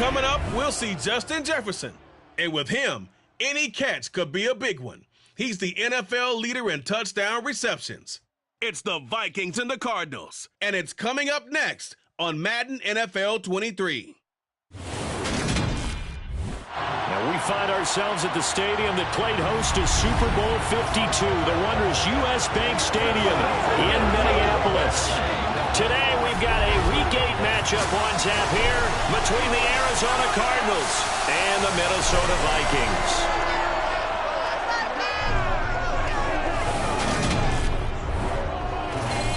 Coming up, we'll see Justin Jefferson. And with him, any catch could be a big one. He's the NFL leader in touchdown receptions. It's the Vikings and the Cardinals. And it's coming up next on Madden NFL 23. Now we find ourselves at the stadium that played host to Super Bowl 52, the wondrous U.S. Bank Stadium in Minneapolis. Today we've got a Week 8 matchup on tap here between the Arizona Cardinals and the Minnesota Vikings.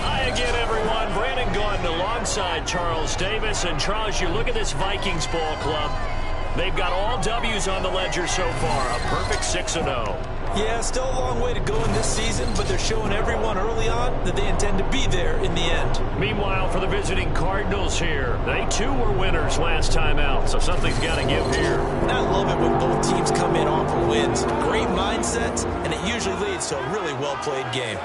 Hi again, everyone. Brandon Gordon alongside Charles Davis. And Charles, you look at this Vikings ball club. They've got all W's on the ledger so far, a perfect 6-0. Yeah, still a long way to go in this season, but they're showing everyone early on that they intend to be there in the end. Meanwhile, for the visiting Cardinals here, they too were winners last time out, so something's got to give here. I love it when both teams come in off of wins. Great mindsets, and it usually leads to a really well-played game.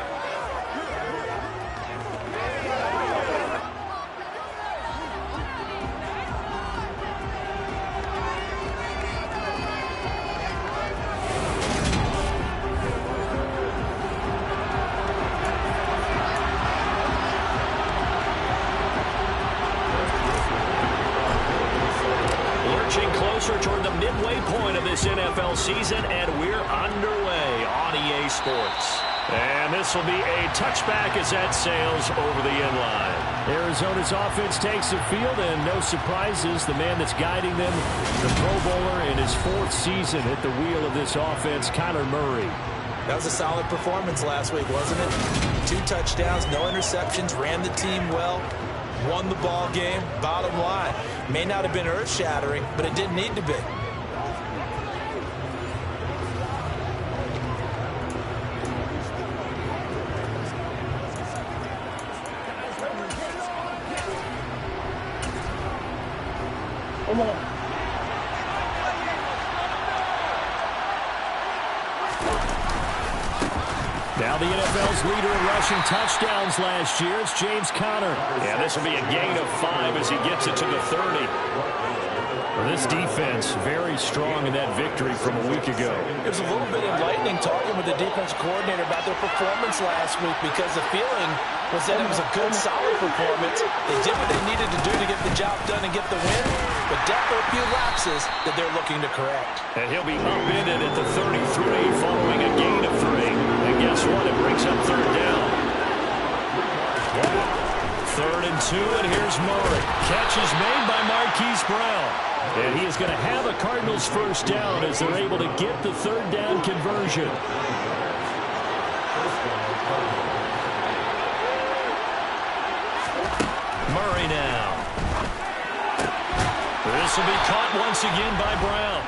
Toward the midway point of this NFL season, and we're underway on EA Sports. And this will be a touchback as that sails over the inline. Arizona's offense takes the field, and no surprises, the man that's guiding them, the Pro Bowler in his 4th season at the wheel of this offense, Kyler Murray. That was a solid performance last week, wasn't it? 2 touchdowns, no interceptions, ran the team well. Won the ball game. Bottom line, may not have been earth-shattering, but it didn't need to be. Come on. Now the NFL's leader in rushing touchdowns last year, it's James Conner. Yeah, this will be a gain of 5 as he gets it to the 30. Well, this defense very strong in that victory from a week ago. It was a little bit enlightening talking with the defense coordinator about their performance last week, because the feeling was that it was a good, solid performance. They did what they needed to do to get the job done and get the win, but definitely a few lapses that they're looking to correct. And he'll be upended at the 33 following a gain of 3. And guess what? It brings up 3rd down. 3rd and 2, and here's Murray. Catch is made by Marquise Brown. And he is going to have a Cardinals 1st down as they're able to get the 3rd down conversion. Murray now. This will be caught once again by Brown.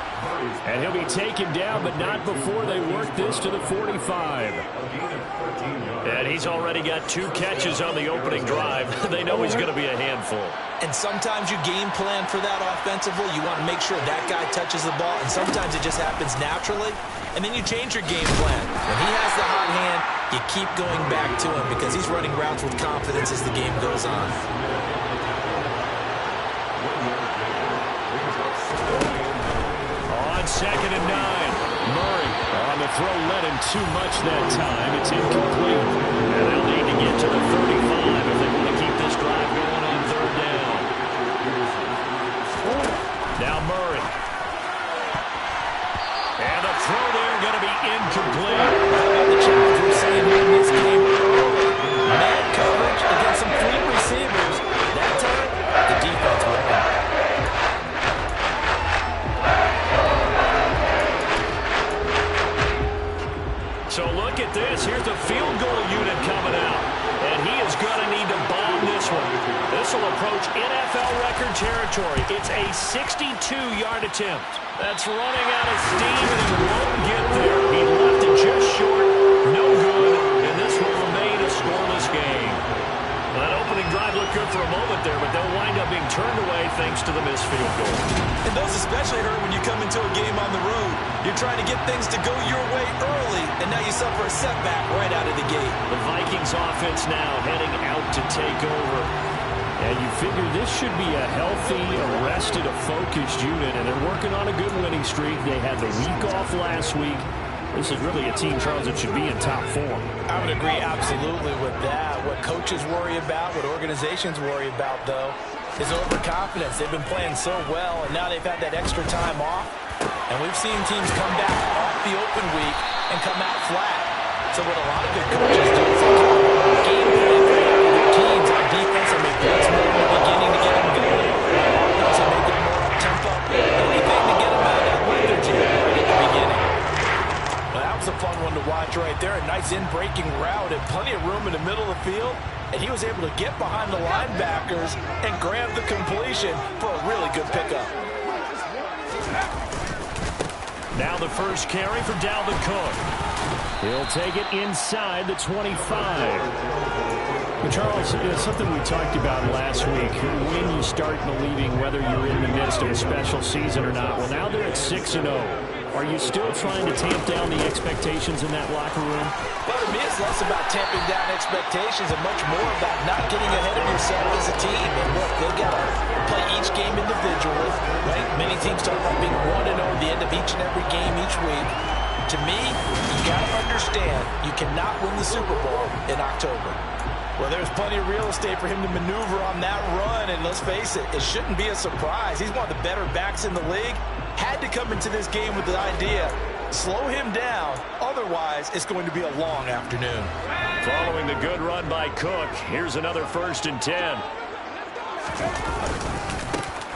And he'll be taken down, but not before they work this to the 45. And he's already got 2 catches on the opening drive. They know he's going to be a handful. And sometimes you game plan for that offensively. You want to make sure that guy touches the ball, and sometimes it just happens naturally. And then you change your game plan. When he has the hot hand, you keep going back to him because he's running routes with confidence as the game goes on. On 2nd and 9, Murray on the throw, led him too much that time. It's incomplete. And they'll need to get to the 35 if they want to keep this drive going on 3rd down. Now Murray. And the throw there going to be incomplete. The challenge we're seeing here in this game early. Man coverage against some fleet receivers. That time, the defense won. So look at this. Here's the field goal unit coming out. And he is going to need to bomb this one. This will approach NFL record territory. It's a 62-yard attempt. That's running out of steam, and it won't get there. He left it just short. No good. And this will remain a scoreless game. Well, that opening drive looked good for a moment there, but they'll wind up being turned away thanks to the missed field goal. And those especially hurt when you come into a game on the road. You're trying to get things to go your way early, and now you suffer a setback right out of the gate. The Vikings offense now heading out to take over. And you figure this should be a healthy, arrested, a focused unit, and they're working on a good winning streak. They had the week off last week. This is really a team, Charles, that should be in top form. I would agree absolutely with that. What coaches worry about, what organizations worry about, though, is overconfidence. They've been playing so well, and now they've had that extra time off. And we've seen teams come back off the open week and come out flat. So what a lot of good coaches do is they come game plan for their teams on defense. They make blitz more in the beginning to get them going. On offense, they make it more up-tempo. Anything to get them out of that lethargy at the beginning. Well, that was a fun one to watch right there. A nice in-breaking route and plenty of room in the middle of the field. And he was able to get behind the linebackers and grab the completion for a really good pickup. Now the first carry for Dalvin Cook. He'll take it inside the 25. But Charles, something we talked about last week, when you start believing whether you're in the midst of a special season or not. Well, now they're at 6-0. Are you still trying to tamp down the expectations in that locker room? Well, to me, it's less about tamping down expectations and much more about not getting ahead of yourself as a team. And look, they've got to play each game individually. Right? Many teams talk about being 1-0 at the end of each and every game each week. To me, you got to understand you cannot win the Super Bowl in October. Well, there's plenty of real estate for him to maneuver on that run, and let's face it, it shouldn't be a surprise. He's one of the better backs in the league. Had to come into this game with the idea, slow him down, otherwise it's going to be a long afternoon. Following the good run by Cook, here's another 1st and 10.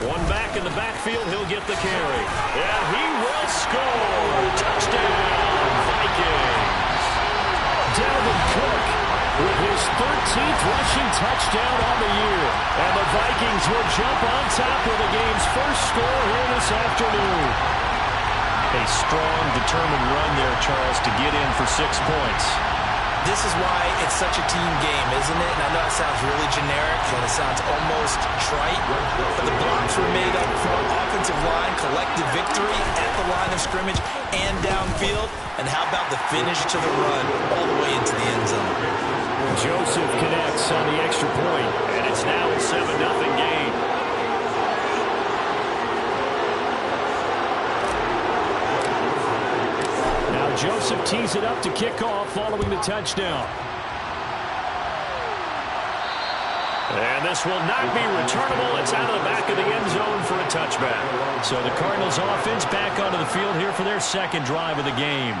One back in the backfield, he'll get the carry. And he will score! Touchdown, Vikings! Dalvin Cook with his 13th rushing touchdown on the year. And the Vikings will jump on top with the game's first score here this afternoon. A strong, determined run there, Charles, to get in for 6 points. This is why it's such a team game, isn't it? And I know it sounds really generic and it sounds almost trite, but the blocks were made up front, offensive line, collective victory at the line of scrimmage and downfield. And how about the finish to the run all the way into the end zone? Joseph connects on the extra point, and it's now a 7-0 game. Joseph tees it up to kick off following the touchdown. And this will not be returnable. It's out of the back of the end zone for a touchback. So the Cardinals offense back onto the field here for their second drive of the game.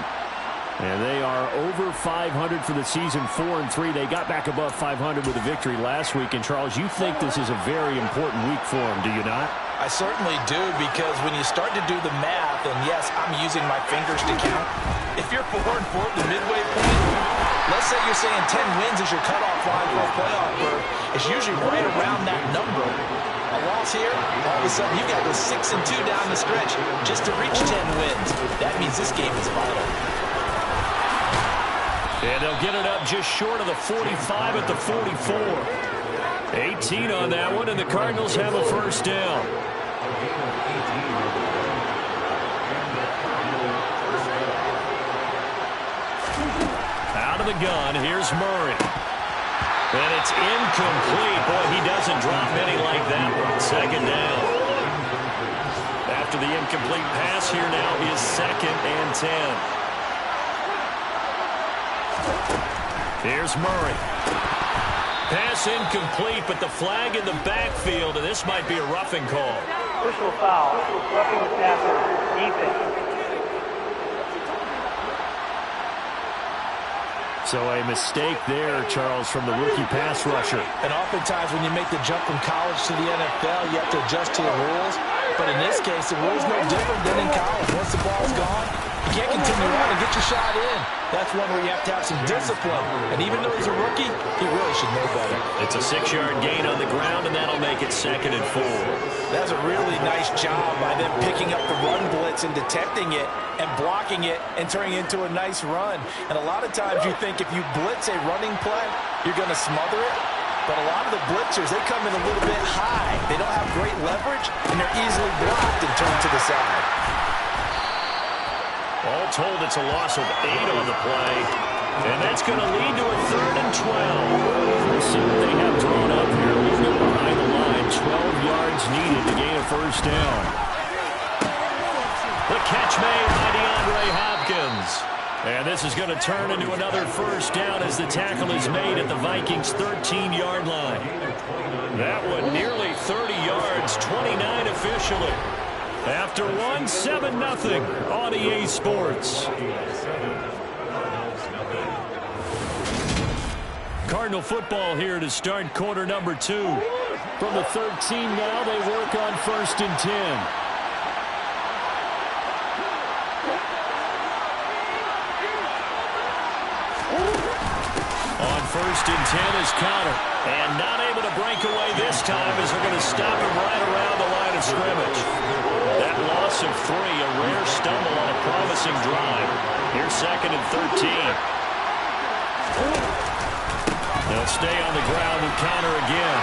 And they are over 500 for the season, 4-3. They got back above 500 with a victory last week. And, Charles, you think this is a very important week for them, do you not? I certainly do, because when you start to do the math, and yes, I'm using my fingers to count. If you're 4-4 at the midway point, let's say you're saying 10 wins is your cutoff line for a playoff berth. It's usually right around that number. A loss here, all of a sudden you got to go 6-2 down the stretch just to reach 10 wins. That means this game is vital. And they'll get it up just short of the 45 at the 44. 18 on that one, and the Cardinals have a first down. Out of the gun, here's Murray. And it's incomplete. Boy, he doesn't drop many like that one. Second down. After the incomplete pass, here now is 2nd and 10. Here's Murray. Pass incomplete, but the flag in the backfield, and this might be a roughing call. Personal foul. Roughing the passer. Defense. So a mistake there, Charles, from the rookie pass rusher. And oftentimes when you make the jump from college to the NFL, you have to adjust to the rules. But in this case, the rule's no different than in college. Once the ball's gone, you can't continue on and get your shot in. That's one where you have to have some discipline. And even though he's a rookie, he really should know better. It's a 6-yard gain on the ground, and that'll make it 2nd and 4. That's a really nice job by them picking up the run blitz and detecting it and blocking it and turning it into a nice run. And a lot of times you think if you blitz a running play, you're going to smother it. But a lot of the blitzers, they come in a little bit high. They don't have great leverage, and they're easily blocked and turned to the side. All told, it's a loss of 8 on the play. And that's going to lead to a 3rd and 12. We'll see what they have drawn up here. A little bit behind the line. 12 yards needed to gain a first down. The catch made by DeAndre Hopkins. And this is going to turn into another first down as the tackle is made at the Vikings' 13-yard line. That one nearly 30 yards, 29 officially. After one, 7-0 on EA Sports. Cardinal football here to start quarter number 2. From the 13 now, they work on 1st and 10. On 1st and 10 is Connor. And not able to break away this time as they're going to stop him right around the line of scrimmage. That loss of 3, a rare stumble on a promising drive. Here's 2nd and 13. They'll stay on the ground with Connor again.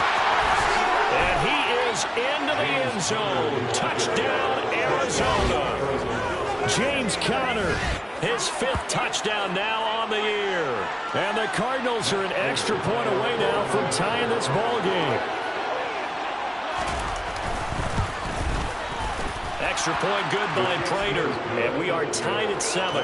And he is into the end zone. Touchdown, Arizona. James Conner, his 5th touchdown now on the year. And the Cardinals are an extra point away now from tying this ball game. Extra point good by Prater. And we are tied at 7.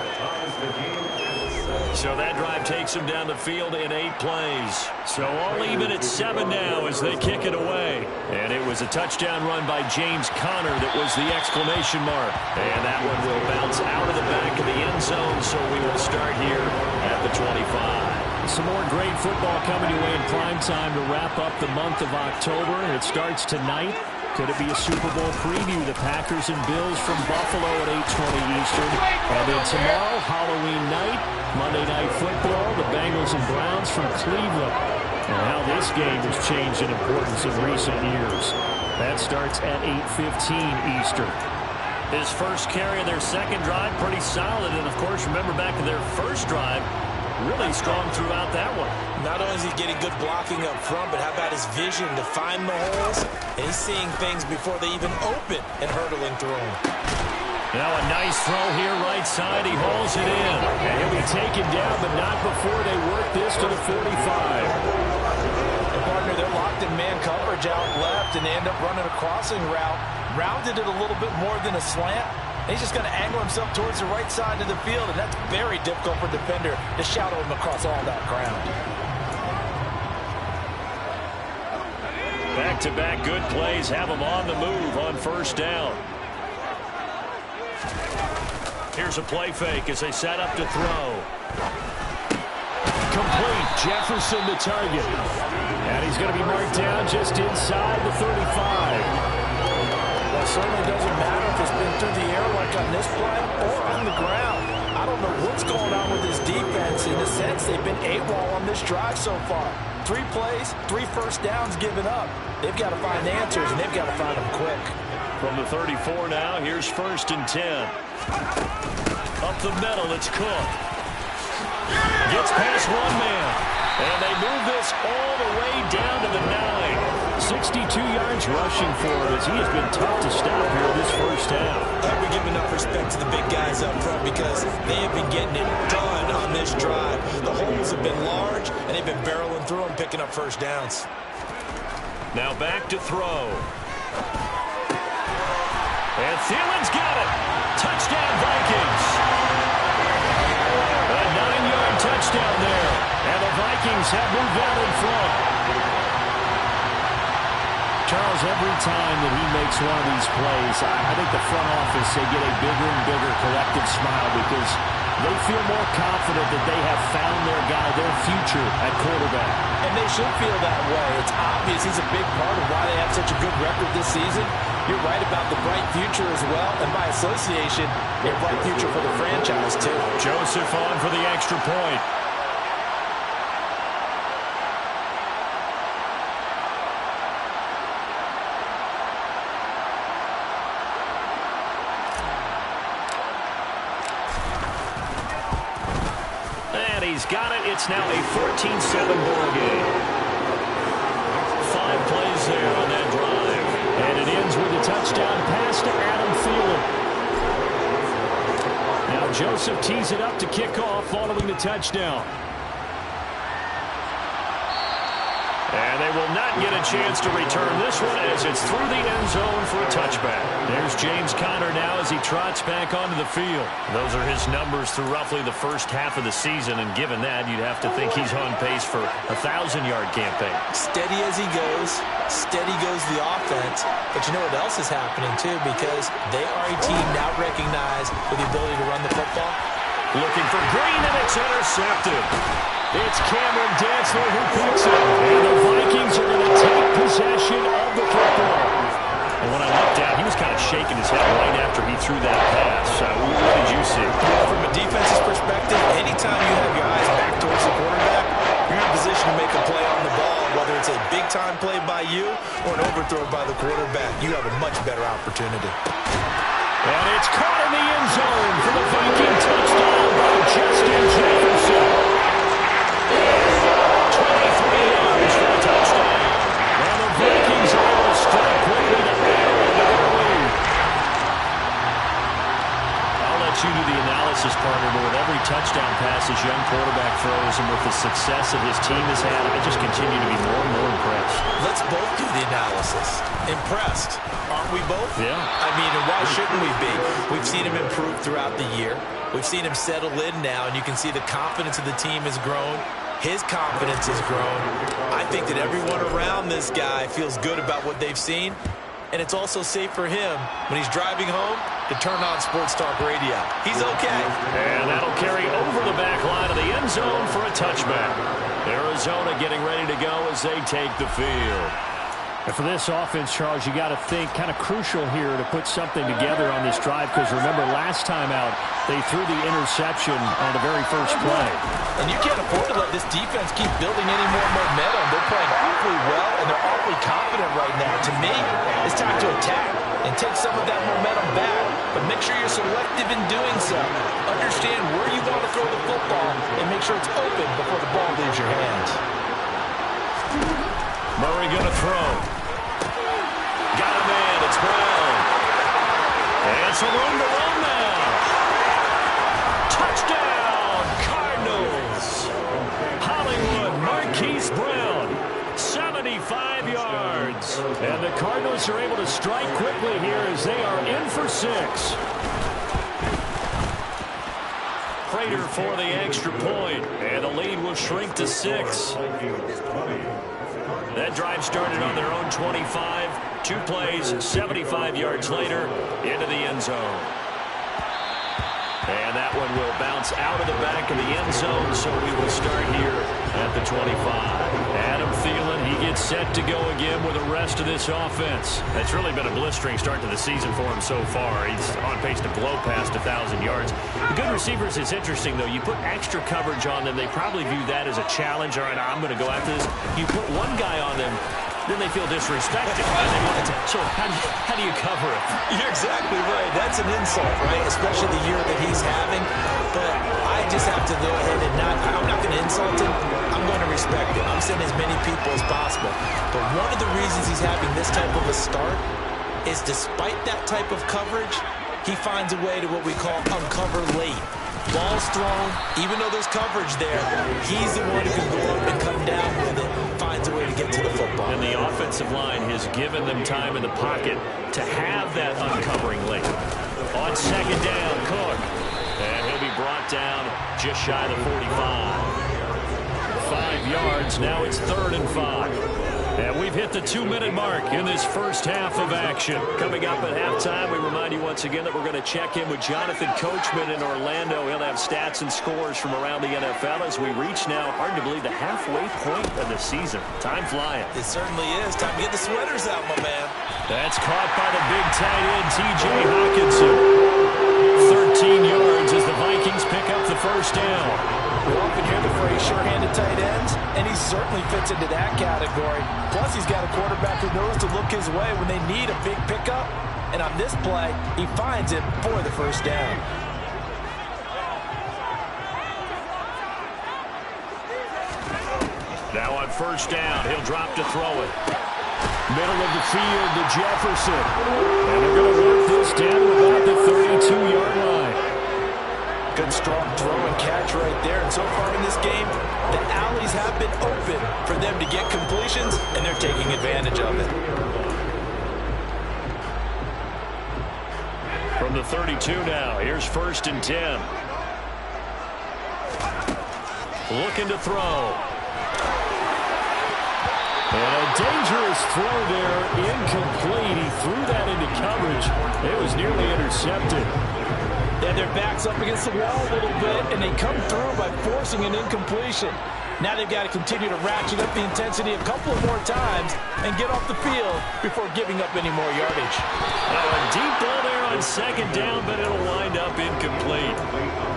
So that drive takes them down the field in 8 plays. So all even at 7 now as they kick it away. And it was a touchdown run by James Conner that was the exclamation mark. And that one will bounce out of the back of the end zone, so we will start here at the 25. Some more great football coming your way in prime time to wrap up the month of October. It starts tonight. Could it be a Super Bowl preview? The Packers and Bills from Buffalo at 8:20 Eastern. And then tomorrow, Halloween night, Monday Night Football, the Bengals and Browns from Cleveland. And how this game has changed in importance in recent years. That starts at 8:15 Eastern. His first carry of their second drive, pretty solid. And, of course, remember back to their first drive, really strong throughout that one. Not only is he getting good blocking up front, but how about his vision to find the holes? And he's seeing things before they even open and hurtling through them. Now a nice throw here right side. He hauls it in. And he'll be taken down, but not before they work this to the 45. And partner, they're locked in man coverage out left, and they end up running a crossing route. Rounded it a little bit more than a slant. He's just going to angle himself towards the right side of the field, and that's very difficult for a defender to shadow him across all that ground. Back-to-back good plays have him on the move on first down. Here's a play fake as they set up to throw. Complete. Jefferson the target. And he's going to be marked down just inside the 35. Well, it certainly doesn't matter if it's been through the air like on this play or on the ground. I don't know what's going on with this defense. In a sense, they've been AWOL on this drive so far. 3 plays, 3 first downs given up. They've got to find answers, and they've got to find them quick. From the 34 now, here's 1st and 10. Up the middle, it's Cook. Gets past one man. And they move this all the way down to the 9. 62 yards rushing for him as he has been tough to stop here this first half. We give enough respect to the big guys up front because they have been getting it done on this drive. The holes have been large, and they've been barreling through them, picking up first downs. Now back to throw. And Thielen's got it. Touchdown, Vikings. A 9-yard touchdown there. And the Vikings have moved out in front. Charles, every time that he makes one of these plays, I think the front office, they get a bigger and bigger collective smile because they feel more confident that they have found their guy, their future at quarterback. And they should feel that way. It's obvious he's a big part of why they have such a good record this season. You're right about the bright future as well, and by association, a bright future for the franchise too. Joseph on for the extra point. He's got it. It's now a 14-7 ball game. 5 plays there on that drive. And it ends with a touchdown pass to Adam Thielen. Now Joseph tees it up to kick off following the touchdown. And they will not get a chance to return this one as it's through the end zone for a touchback. There's James Conner now as he trots back onto the field. Those are his numbers through roughly the first half of the season, and given that, you'd have to think he's on pace for a 1,000-yard campaign. Steady as he goes, steady goes the offense. But you know what else is happening, too, because they are a team now recognized with the ability to run the football. Looking for Green, and it's intercepted. It's Cameron Dantzler who picks it. And the Vikings are going to take possession of the football. And when I looked out, he was kind of shaking his head right after he threw that pass. What did you see? From a defense's perspective, anytime you have your eyes back towards the quarterback, you're in a position to make a play on the ball. Whether it's a big-time play by you or an overthrow by the quarterback, you have a much better opportunity. And it's caught in the end zone for the Viking touchdown by Justin Jefferson. 23 yards for a touchdown. And the Vikings are able to strike quickly to add on to their lead. I'll let you do the analysis, partner, but with every touchdown pass his young quarterback throws and with the success that his team has had, I just continue to be more and more impressed. Let's both do the analysis. Impressed. Aren't we both? Yeah. I mean, and why shouldn't we be? We've seen him improve throughout the year. We've seen him settle in now, and you can see the confidence of the team has grown. His confidence has grown. I think that everyone around this guy feels good about what they've seen, and it's also safe for him when he's driving home to turn on Sports Talk Radio. He's okay. And that'll carry over the back line of the end zone for a touchback. Arizona getting ready to go as they take the field. And for this offense, Charles, you got to think kind of crucial here to put something together on this drive, because remember last time out they threw the interception on the very first play. And you can't afford to let this defense keep building any more momentum. They're playing awfully well, and they're awfully confident right now. To me, it's time to attack and take some of that momentum back, but make sure you're selective in doing so. Understand where you want to throw the football and make sure it's open before the ball leaves your hands. Murray going to throw. Got a man. It's Brown. And some room to run now. Touchdown, Cardinals. Hollywood Marquise Brown, 75 yards. And the Cardinals are able to strike quickly here as they are in for 6. Prater for the extra point. And the lead will shrink to 6. That drive started on their own 25. 2 plays, 75 yards later, into the end zone. And that one will bounce out of the back of the end zone, so we will start here at the 25. Adam Thielen, he gets set to go again with the rest of this offense. It's really been a blistering start to the season for him so far. He's on pace to blow past 1,000 yards. The good receivers is interesting, though. You put extra coverage on them, they probably view that as a challenge. All right, I'm going to go after this. You put one guy on them, then they feel disrespected. So how do you cover it? You're exactly right. That's an insult, right? Especially the year that he's having. But I just have to go ahead and I'm not going to insult him. I'm going to respect it. I'm sending as many people as possible. But one of the reasons he's having this type of a start is despite that type of coverage, he finds a way to what we call uncover late. Ball's thrown, even though there's coverage there, he's the one who can go up and come down with it, finds a way to get to the football. And the offensive line has given them time in the pocket to have that uncovering late. On second down, Cook. And he'll be brought down just shy of the 45. 5 yards, now it's 3rd and 5. And we've hit the 2-minute mark in this first half of action. Coming up at halftime, we remind you once again that we're going to check in with Jonathan Coachman in Orlando. He'll have stats and scores from around the NFL as we reach now, hard to believe, the halfway point of the season. Time flying. It certainly is. Time to get the sweaters out, my man. That's caught by the big tight end, T.J. Hawkinson. 13 yards as the Vikings pick up the first down. We often hear the phrase sure-handed tight ends, and he certainly fits into that category. Plus, he's got a quarterback who knows to look his way when they need a big pickup. And on this play, he finds it for the first down. Now on first down, he'll drop to throw it. Middle of the field to Jefferson. And they're going to work this down to about the 32-yard line. From the 32 now, here's 1st and 10. Looking to throw. And a dangerous throw there, incomplete. He threw that into coverage. It was nearly intercepted. Yeah, their back's up against the wall a little bit, and they come through by forcing an incompletion. Now they've got to continue to ratchet up the intensity a couple of more times and get off the field before giving up any more yardage. A deep ball there on 2nd down, but it'll wind up incomplete.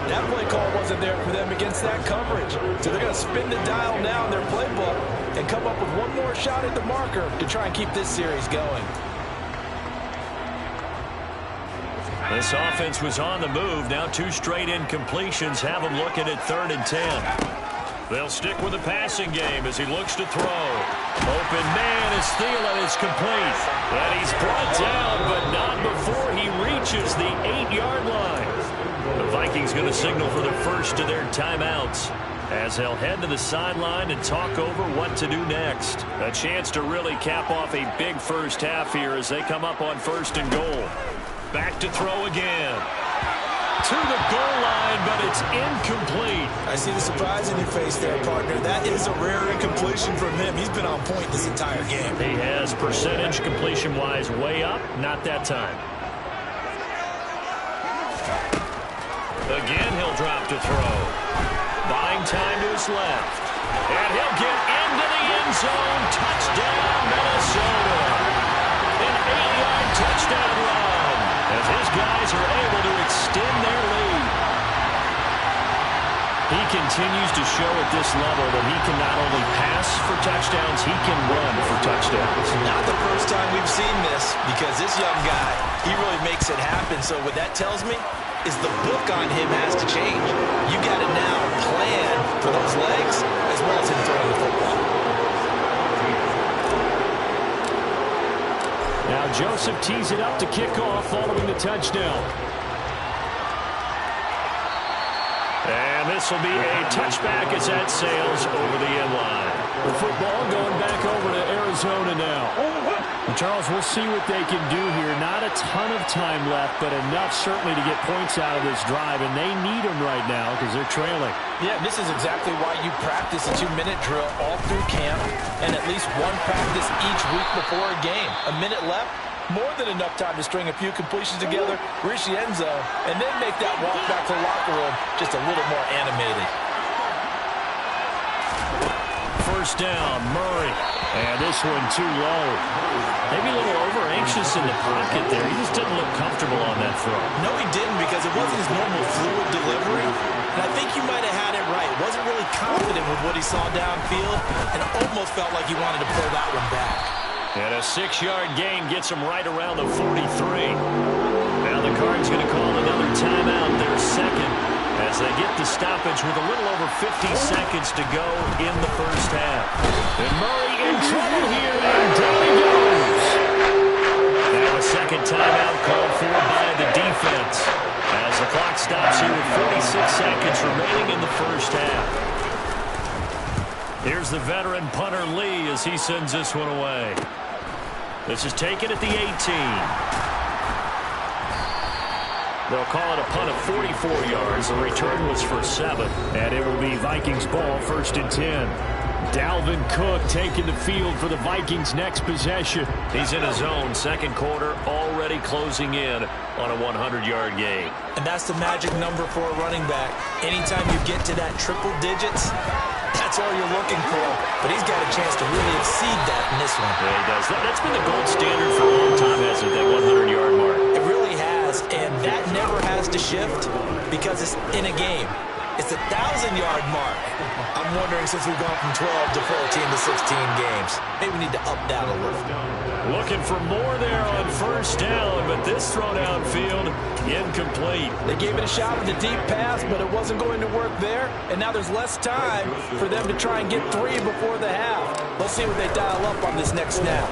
That play call wasn't there for them against that coverage. So they're going to spin the dial now in their playbook and come up with one more shot at the marker to try and keep this series going. This offense was on the move. Now 2 straight incompletions have them looking at 3rd and 10. They'll stick with the passing game as he looks to throw. Open man is Thielen. It's complete. And he's brought down, but not before he reaches the 8-yard line. The Vikings going to signal for the first of their timeouts as they'll head to the sideline and talk over what to do next. A chance to really cap off a big first half here as they come up on 1st and goal. Back to throw again. To the goal line, but it's incomplete. I see the surprise in your face there, partner. That is a rare incompletion from him. He's been on point this entire game. He has percentage completion-wise way up. Not that time. Again, he'll drop to throw. Buying time to his left. And he'll get into the end zone. Touchdown, Minnesota. An 8-yard touchdown run as his guys are able to extend their lead. He continues to show at this level that he can not only pass for touchdowns, he can run for touchdowns. Not the first time we've seen this, because this young guy, he really makes it happen. So what that tells me is the book on him has to change. You got to now plan for those legs as well as him throwing the football. Now Joseph tees it up to kick off following the touchdown. And this will be a touchback as that sails over the end line. The football going back over to Arizona now. And Charles, we'll see what they can do here. Not a ton of time left, but enough certainly to get points out of this drive, and they need them right now because they're trailing. Yeah, this is exactly why you practice a 2-minute drill all through camp and at least one practice each week before a game. A minute left, more than enough time to string a few completions together, reach the end zone, and then make that walk back to the locker room just a little more animated. First down, Murray. And this one too low. Maybe a little over-anxious in the pocket there. He just didn't look comfortable on that throw. No, he didn't, because it wasn't his normal fluid delivery. And I think you might have had it right. Wasn't really confident with what he saw downfield and almost felt like he wanted to pull that one back. And a 6-yard gain gets him right around the 43. Now the Cards going to call another timeout, their second, as they get the stoppage with a little over 50 seconds to go in the first half. And Murray in trouble here, and down he goes. Now a second timeout called for by the defense as the clock stops here with 46 seconds remaining in the first half. Here's the veteran punter Lee as he sends this one away. This is taken at the 18. They'll call it a punt of 44 yards. The return was for 7. And it will be Vikings ball, 1st and 10. Dalvin Cook taking the field for the Vikings' next possession. He's in his own second quarter, already closing in on a 100-yard gain. And that's the magic number for a running back. Anytime you get to that triple digits, that's all you're looking for. But he's got a chance to really exceed that in this one. Yeah, he does. That's been the gold standard for a long time, hasn't it, that 100-yard mark? It really has, and that never has to shift because it's in a game. It's a 1,000-yard mark. I'm wondering, since we've gone from 12 to 14 to 16 games, maybe we need to up that a little. Looking for more there on first down, but this throw downfield, incomplete. They gave it a shot with a deep pass, but it wasn't going to work there, and now there's less time for them to try and get 3 before the half. Let's see what they dial up on this next snap.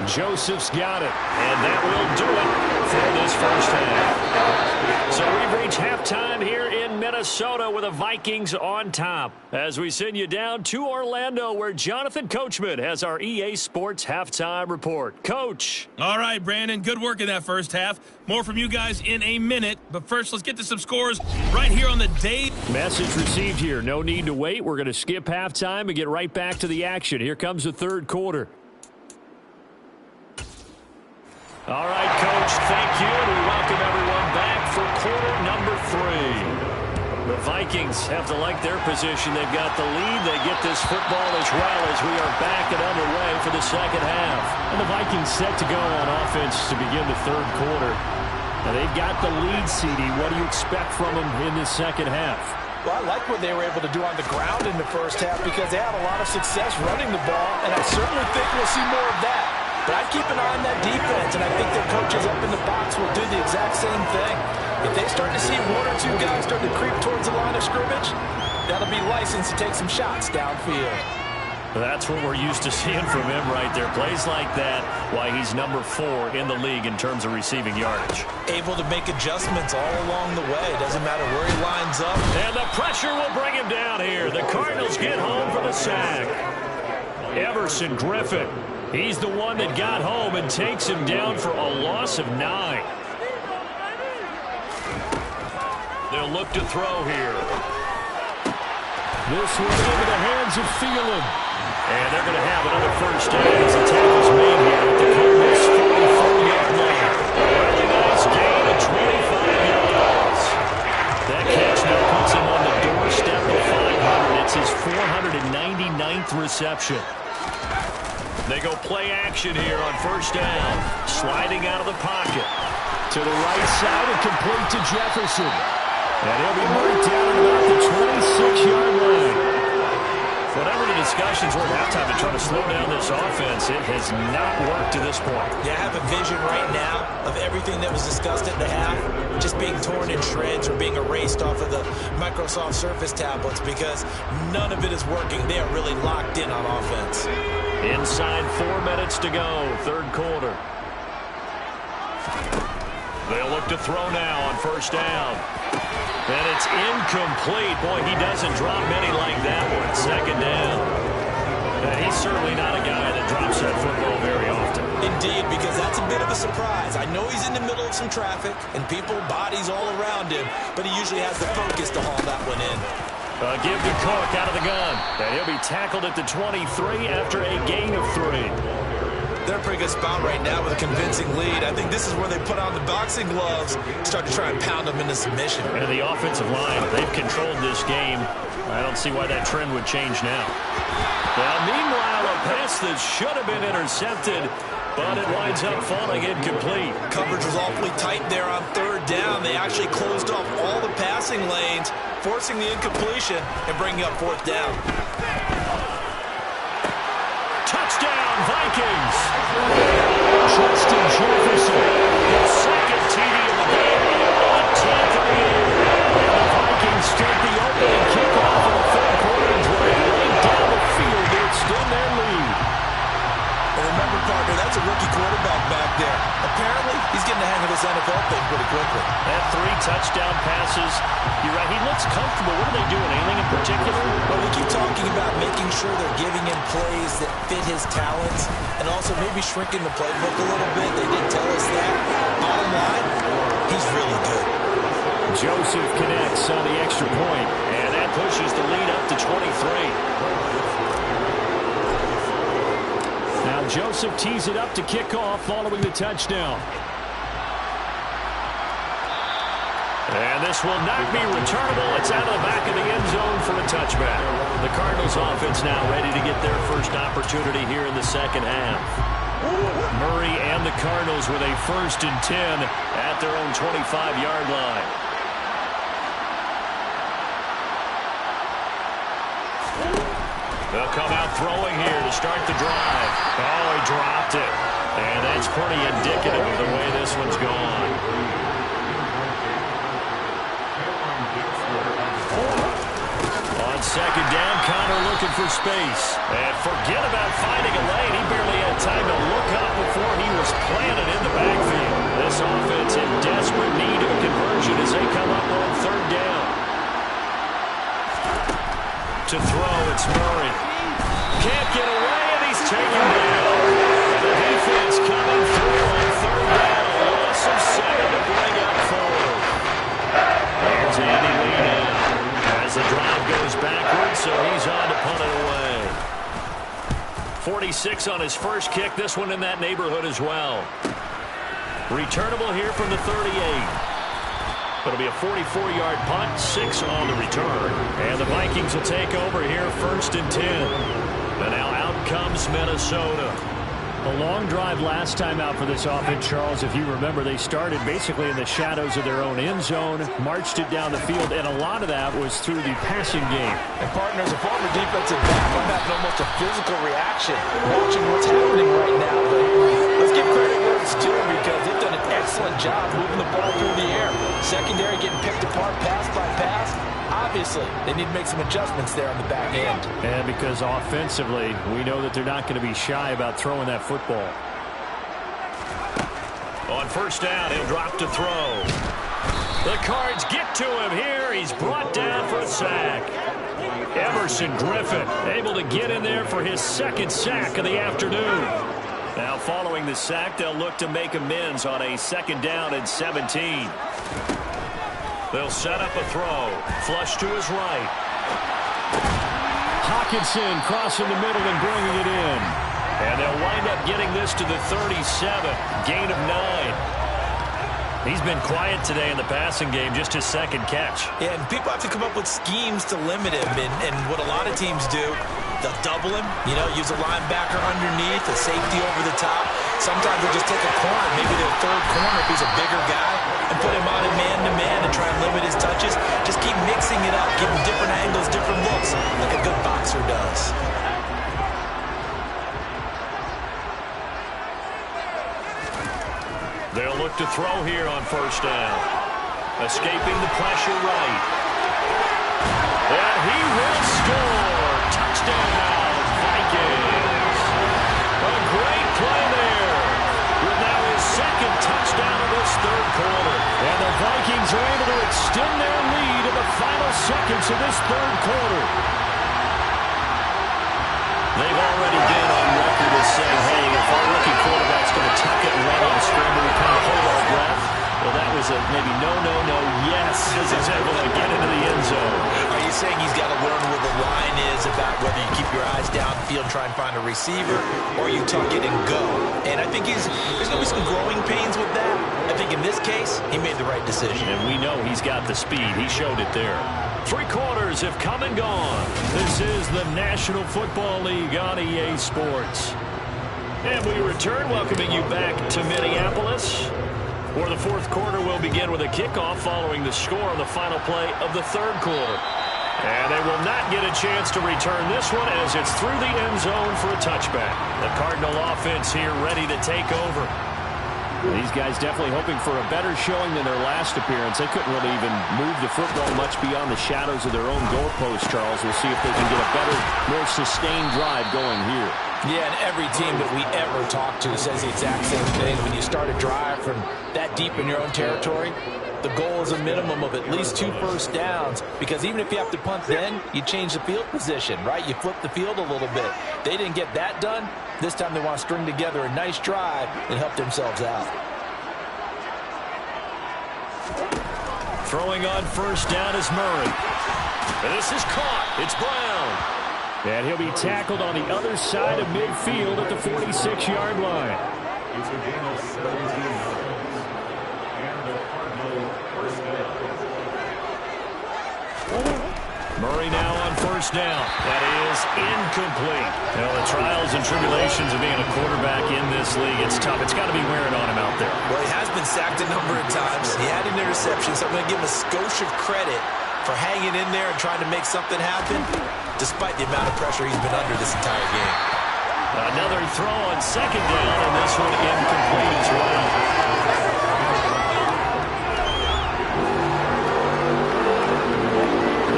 Joseph's got it, and that will do it for this first half. So we've reached halftime here in Minnesota. Minnesota with the Vikings on top. As we send you down to Orlando, where Jonathan Coachman has our EA Sports halftime report. Coach. All right, Brandon, good work in that first half. More from you guys in a minute. But first, let's get to some scores right here on the day. Message received here. No need to wait. We're going to skip halftime and get right back to the action. Here comes the third quarter. All right, Coach, thank you. We welcome everyone back for quarter number 3. The Vikings have to like their position. They've got the lead. They get this football as well as we are back and underway for the second half. And the Vikings set to go on offense to begin the third quarter. Now they've got the lead, CD. What do you expect from them in this second half? Well, I like what they were able to do on the ground in the first half because they had a lot of success running the ball, and I certainly think we'll see more of that. But I'd keep an eye on that defense, and I think their coaches up in the box will do the exact same thing. If they start to see one or two guys start to creep towards the line of scrimmage, that'll be licensed to take some shots downfield. That's what we're used to seeing from him right there. Plays like that, why he's number 4 in the league in terms of receiving yardage. Able to make adjustments all along the way. Doesn't matter where he lines up. And the pressure will bring him down here. The Cardinals get home for the sack. Everson Griffin. He's the one that got home and takes him down for a loss of 9. They'll look to throw here. This one into the hands of Thielen. And they're going to have another first down as the tackle's made here at the Cardinals' 44-yard line. Really nice gain of 25 yards. That catch now puts him on the doorstep of 500. It's his 499th reception. They go play action here on first down. Sliding out of the pocket. To the right side and complete to Jefferson. And he'll be marked down at about the 26-yard line. Whatever the discussions were at halftime to try to slow down this offense, it has not worked to this point. Yeah, I have a vision right now of everything that was discussed at the half just being torn in shreds or being erased off of the Microsoft Surface tablets because none of it is working. They are really locked in on offense. Inside 4 minutes to go, third quarter. They'll look to throw now on first down. And it's incomplete. Boy, he doesn't drop many like that one. Second down. And he's certainly not a guy that drops that football very often. Indeed, because that's a bit of a surprise. I know he's in the middle of some traffic and people, bodies all around him, but he usually has the focus to haul that one in. Give to Cook out of the gun. And he'll be tackled at the 23 after a gain of 3. They're in a pretty good spot right now with a convincing lead. I think this is where they put on the boxing gloves, start to try and pound them into submission. And the offensive line, they've controlled this game. I don't see why that trend would change now. Well, meanwhile, a pass that should have been intercepted, but it winds up falling incomplete. Coverage was awfully tight there on third down. They actually closed off all the passing lanes, forcing the incompletion and bringing up fourth down. Touchdown, Vikings! Justin Jefferson, his second TD of the game on 10-3. And the Vikings take the opening kickoff in the third quarter and drive right down the field to extend their lead. And remember, Parker, that's a rookie quarterback back there. Apparently, he's getting the hang of this NFL thing pretty quickly. That 3 touchdown passes. You're right, he looks comfortable. What are they doing? Anything in particular? Well, we keep talking about making sure they're giving him plays that fit his talents and also maybe shrinking the playbook a little bit. They did tell us that. Bottom line, he's really good. Joseph connects on the extra point, and that pushes the lead up to 23. Now Joseph tees it up to kick off following the touchdown. And this will not be returnable. It's out of the back of the end zone for a touchback. The Cardinals offense now ready to get their first opportunity here in the second half. Murray and the Cardinals with a 1st and 10 at their own 25-yard line. They'll come out throwing here to start the drive. Oh, he dropped it. And that's pretty indicative of the way this one's gone. On second down, Connor looking for space. And forget about finding a lane. He barely had time to look up before he was planted in the backfield. This offense in desperate need of a conversion as they come up on third down. 46 on his first kick. This one in that neighborhood as well. Returnable here from the 38. It'll be a 44-yard punt, 6 on the return. And the Vikings will take over here, 1st and 10. And now out comes Minnesota. A long drive last time out for this offense, Charles. If you remember, they started basically in the shadows of their own end zone, marched it down the field, and a lot of that was through the passing game. And partner, as a former defensive back, I'm having almost a physical reaction watching what's happening right now. But let's give credit where it's due because they've done an excellent job moving the ball through the air. Secondary getting picked apart pass by pass. Obviously, they need to make some adjustments there on the back end. And because offensively, we know that they're not going to be shy about throwing that football. On 1st down, he'll drop to throw. The Cards get to him here. He's brought down for a sack. Emerson Griffin able to get in there for his 2nd sack of the afternoon. Now following the sack, they'll look to make amends on a 2nd down and 17. They'll set up a throw. Flush to his right. Hawkinson crossing the middle and bringing it in. And they'll wind up getting this to the 37. Gain of 9. He's been quiet today in the passing game, just his 2nd catch. Yeah, and people have to come up with schemes to limit him. And what a lot of teams do, they'll double him, use a linebacker underneath, a safety over the top. Sometimes they'll just take a corner, maybe their 3rd corner if he's a bigger guy, and put him on a man-to-man and try and limit his touches. Just keep mixing it up, give him different angles, different looks, like a good boxer does. They'll look to throw here on 1st down. Escaping the pressure right. And he will score. Touchdown, Vikings. A great play there. With now his 2nd touchdown of this 3rd quarter. And the Vikings are able to extend their lead in the final seconds of this 3rd quarter. They've already been on record as saying, hey, if our rookie quarterback's going to tuck it and run on a scramble, we kind of hold our breath. Well, that was a maybe no, yes, as he's able to get into the end zone. Are you saying he's got to learn where the line is about whether you keep your eyes downfield and try and find a receiver, or you tuck it and go? And I think there's going to be some growing pains with that. I think in this case, he made the right decision. And we know he's got the speed. He showed it there. 3 quarters have come and gone. This is the National Football League on EA Sports. And we return, welcoming you back to Minneapolis, where the 4th quarter will begin with a kickoff following the score on the final play of the 3rd quarter. And they will not get a chance to return this one as it's through the end zone for a touchback. The Cardinal offense here ready to take over. These guys definitely hoping for a better showing than their last appearance. They couldn't really even move the football much beyond the shadows of their own goalpost, Charles. We'll see if they can get a better, more sustained drive going here. Yeah, and every team that we ever talk to says the exact same thing. When you start a drive from that deep in your own territory, the goal is a minimum of at least 2 first downs, because even if you have to punt then, you change the field position, right? You flip the field a little bit. They didn't get that done. This time they want to string together a nice drive and help themselves out. Throwing on 1st down is Murray. This is caught. It's Brown. And he'll be tackled on the other side of midfield at the 46-yard line. Murray now on 1st down. That is incomplete. Well, the trials and tribulations of being a quarterback in this league, it's tough. It's got to be wearing on him out there. Well, he has been sacked a number of times. He had an interception, so I'm going to give him a skosh of credit for hanging in there and trying to make something happen, despite the amount of pressure he's been under this entire game. Another throw on 2nd down, and this one incomplete as well.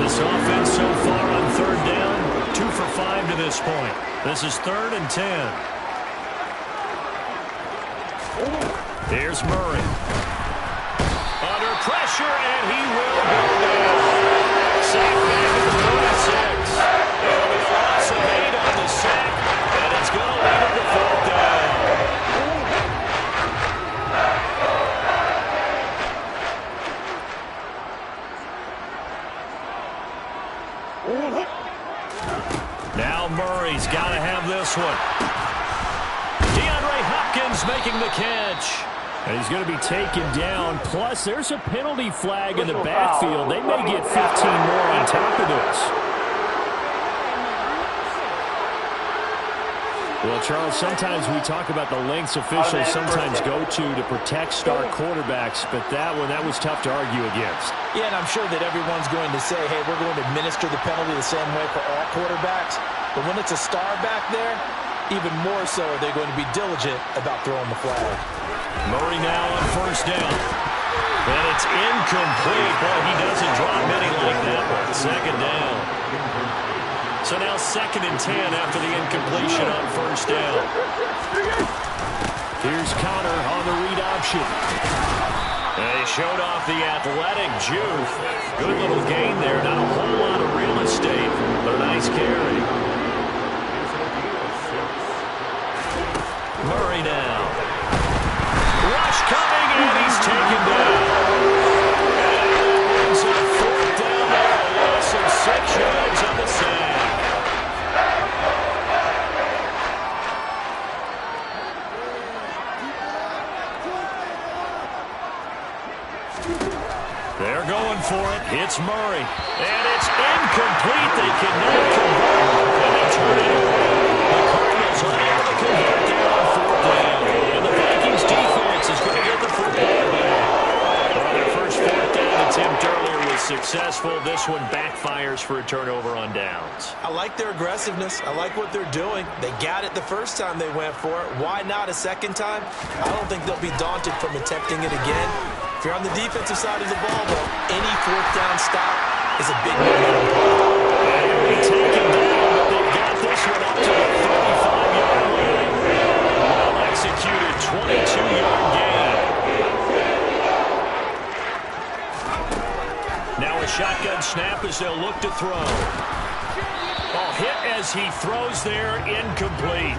This offense so far on 3rd down, 2 for 5 to this point. This is 3rd and 10. Here's Murray. Under pressure, and he will go down. Sack back at the 46. And the loss of 8 on the sack, and it's going to lead him to 4th down. Now Murray. Murray's got to have this one. DeAndre Hopkins making the catch. And he's going to be taken down. Plus, there's a penalty flag in the backfield. They may get 15 more on top of this. Well, Charles, sometimes we talk about the lengths officials sometimes go to protect star quarterbacks, but that was tough to argue against. Yeah, and I'm sure that everyone's going to say, hey, we're going to administer the penalty the same way for all quarterbacks. But when it's a star back there, even more so are they going to be diligent about throwing the flag. Murray now on first down. And it's incomplete. Boy, he doesn't drop many like that one. Second down. So now 2nd and 10 after the incompletion on first down. Here's Connor on the read option. And he showed off the athletic juke. Good little gain there. Not a whole lot of real estate, but a nice carry. Murray now. Rush coming, and he's taken down. And it's a 4th down there. A loss of 6 yards on the sack. They're going for it. It's Murray. And it's incomplete. They cannot convert. And they turn it away. The Cardinals unable to convert there on 4th down. And the Vikings defense is going to get the football back. Well, their first 4th down attempt earlier was successful. This one backfires for a turnover on downs. I like their aggressiveness. I like what they're doing. They got it the first time they went for it. Why not a second time? I don't think they'll be daunted from attempting it again. If you're on the defensive side of the ball, though, any 4th down stop is a big momentum play. And it'll be taken down, but they've got this one up to the 35-yard line. Well executed 22-yard gain. Now a shotgun snap as they'll look to throw. Oh, hit as he throws there, incomplete.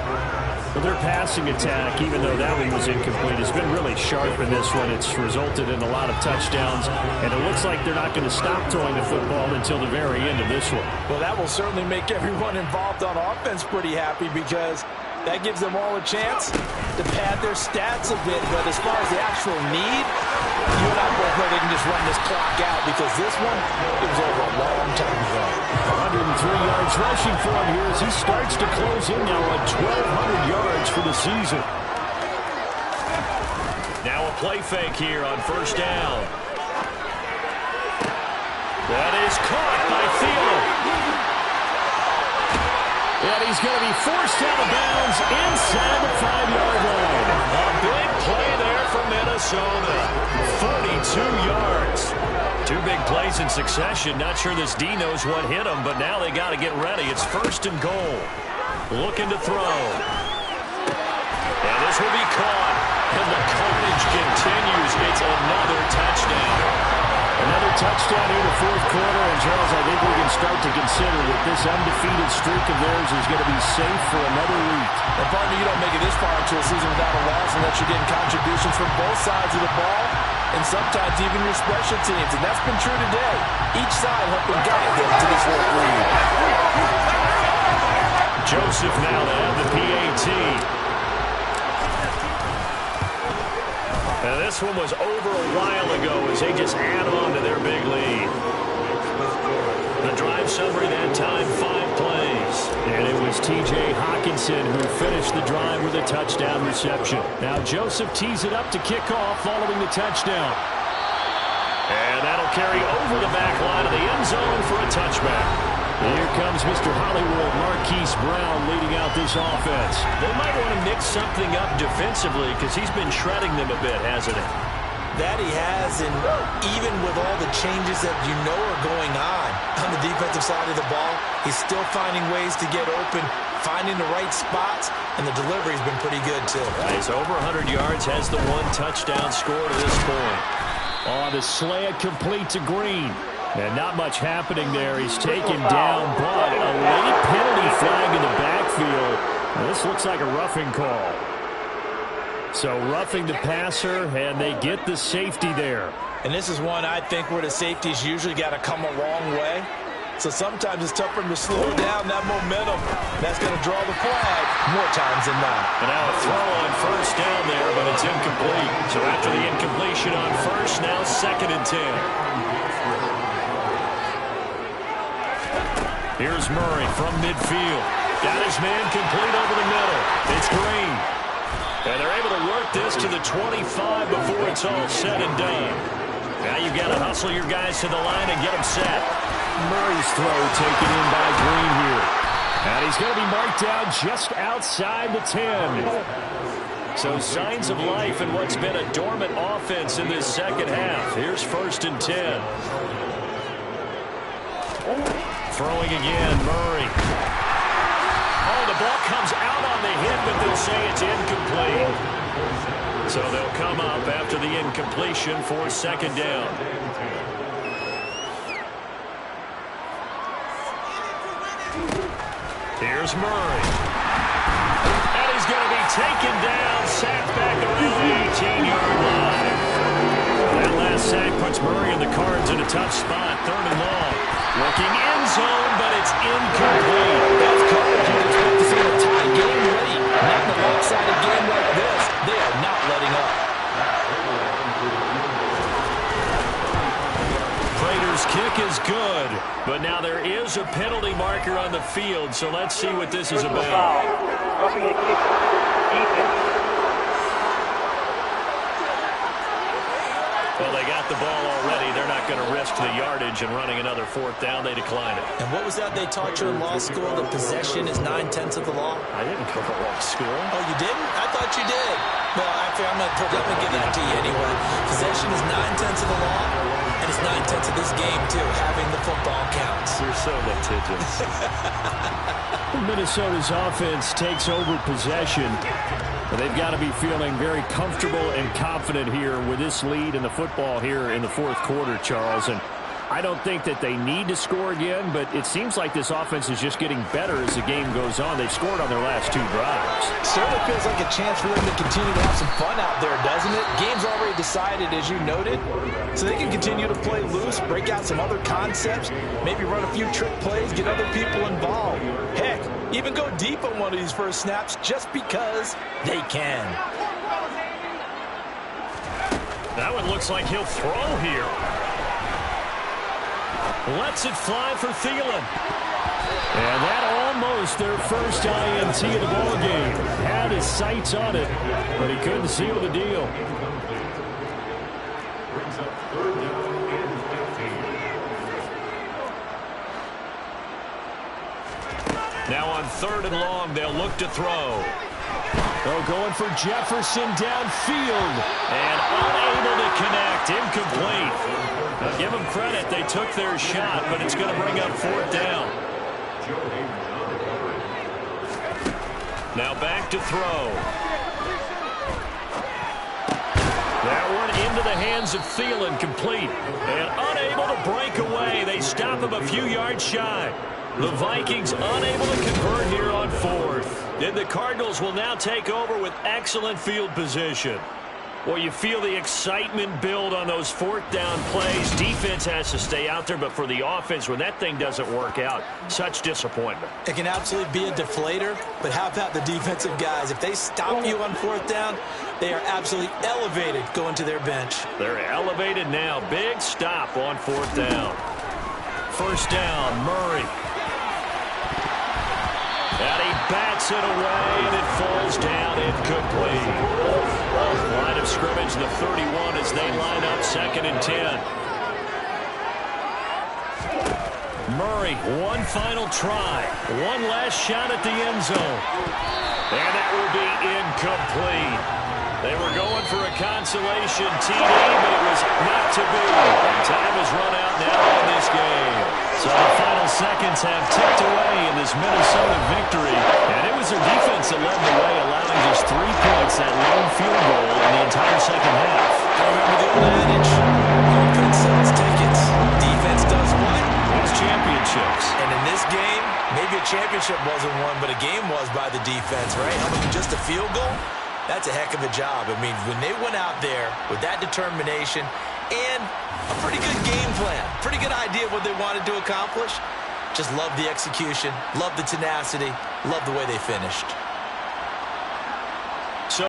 Well, their passing attack, even though that one was incomplete, has been really sharp in this one. It's resulted in a lot of touchdowns, and it looks like they're not going to stop throwing the football until the very end of this one. Well, that will certainly make everyone involved on offense pretty happy because that gives them all a chance to pad their stats a bit. But as far as the actual need, you and I both know they can just run this clock out because this one, it was over a long time ago. 103 yards rushing for him here as he starts to close in now on 1,200 yards for the season. Now a play fake here on first down. That is caught by Thielen. And he's going to be forced out of bounds inside the 5-yard line. A big play there for Minnesota. 42 yards. 2 big plays in succession. Not sure this D knows what hit him, but now they got to get ready. It's 1st and goal. Looking to throw. And this will be caught. And the carnage continues. It's another touchdown. Another touchdown in the 4th quarter, and Charles, I think we can start to consider that this undefeated streak of theirs is going to be safe for another week. And partner, you don't make it this far into a season without a loss unless you're getting contributions from both sides of the ball, and sometimes even your special teams, and that's been true today. Each side helping guide them to this 4th lead. Joseph now to have the PAT. Now this one was over a while ago as they just add on to their big lead. The drive summary that time, 5 plays. And it was T.J. Hawkinson who finished the drive with a touchdown reception. Now Joseph tees it up to kick off following the touchdown. And that'll carry over the back line of the end zone for a touchback. Here comes Mr. Hollywood, Marquise Brown, leading out this offense. They might want to mix something up defensively because he's been shredding them a bit, hasn't he? That he has, and even with all the changes that you know are going on the defensive side of the ball, he's still finding ways to get open, finding the right spots, and the delivery's been pretty good, too. He's over 100 yards, has the 1 touchdown score to this point. Oh, the slant complete to Green. And not much happening there. He's taken down, but a late penalty flag in the backfield. Now, this looks like a roughing call. So roughing the passer, and they get the safety there. And this is one I think where the safeties usually got to come a long way. So sometimes it's tough for him to slow down that momentum. That's going to draw the flag more times than not. And now a throw on first down there, but it's incomplete. So after the incompletion on first, now 2nd and 10. Here's Murray from midfield. Got his man complete over the middle. It's Green. And they're able to work this to the 25 before it's all said and done. Now you've got to hustle your guys to the line and get them set. Murray's throw taken in by Green here. And he's going to be marked down just outside the 10. So signs of life in what's been a dormant offense in this second half. Here's 1st and 10. Throwing again, Murray. Oh, the ball comes out on the hit, but they'll say it's incomplete. So they'll come up after the incompletion for 2nd down. Here's Murray. And he's going to be taken down, sacked back around the 18-yard line. That last sack puts Murray and the Cards in a tough spot, 3rd and long. Looking end zone, but it's incomplete. That's coverage you'd expect to see in a tie game late. Not in a lopsided game like this. They are not letting up. Prater's kick is good, but now there is a penalty marker on the field, so let's see what this is about. Roughing the kick. Defense. Well, they got the ball already. They're not going to risk the yardage and running another 4th down. They decline it. And what was that they taught you in law school? That possession is 9/10 of the law? I didn't go to law school. Oh, you didn't? I thought you did. Well, actually, I'm going to give that to you anyway. Possession is 9/10 of the law, and it's 9/10 of this game, too. Having the football counts. You're so litigious. Minnesota's offense takes over possession. But they've got to be feeling very comfortable and confident here with this lead in the football here in the 4th quarter, Charles. And I don't think that they need to score again, but it seems like this offense is just getting better as the game goes on. They've scored on their last 2 drives. Certainly feels like a chance for them to continue to have some fun out there, doesn't it? Game's already decided, as you noted, so they can continue to play loose, break out some other concepts, maybe run a few trick plays, get other people involved. Heck, even go deep on one of these first snaps just because they can. That one looks like he'll throw here. Lets it fly for Thielen. And that almost their first INT of the ball game. Had his sights on it, but he couldn't seal the deal. Now on 3rd and long, they'll look to throw. They're going for Jefferson downfield. And unable to connect. Incomplete. Now give them credit. They took their shot, but it's going to bring up 4th down. Now back to throw. That one into the hands of Thielen, complete. And unable to break away. They stop him a few yards shy. The Vikings unable to convert here on 4th. And the Cardinals will now take over with excellent field position. Well, you feel the excitement build on those 4th down plays. Defense has to stay out there, but for the offense, when that thing doesn't work out, such disappointment. It can absolutely be a deflator, but how about the defensive guys? If they stop you on 4th down, they are absolutely elevated going to their bench. They're elevated now. Big stop on 4th down. 1st down, Murray. And he bats it away, and it falls down incomplete. Line of scrimmage, the 31, as they line up 2nd and 10. Murray, one final try. One last shot at the end zone. And that will be incomplete. They were going for a consolation TD, but it was not to be. And time has run out now in this game. So the final seconds have ticked away in this Minnesota victory. And it was their defense that led the way, allowing just 3 points, that lone field goal in the entire second half. I remember the old adage, offense sells tickets. Defense does what? It's championships. And in this game, maybe a championship wasn't won, but a game was by the defense, right? I mean, just a field goal? That's a heck of a job. I mean, when they went out there with that determination and a pretty good game plan, pretty good idea of what they wanted to accomplish, Just love the execution, love the tenacity, love the way they finished.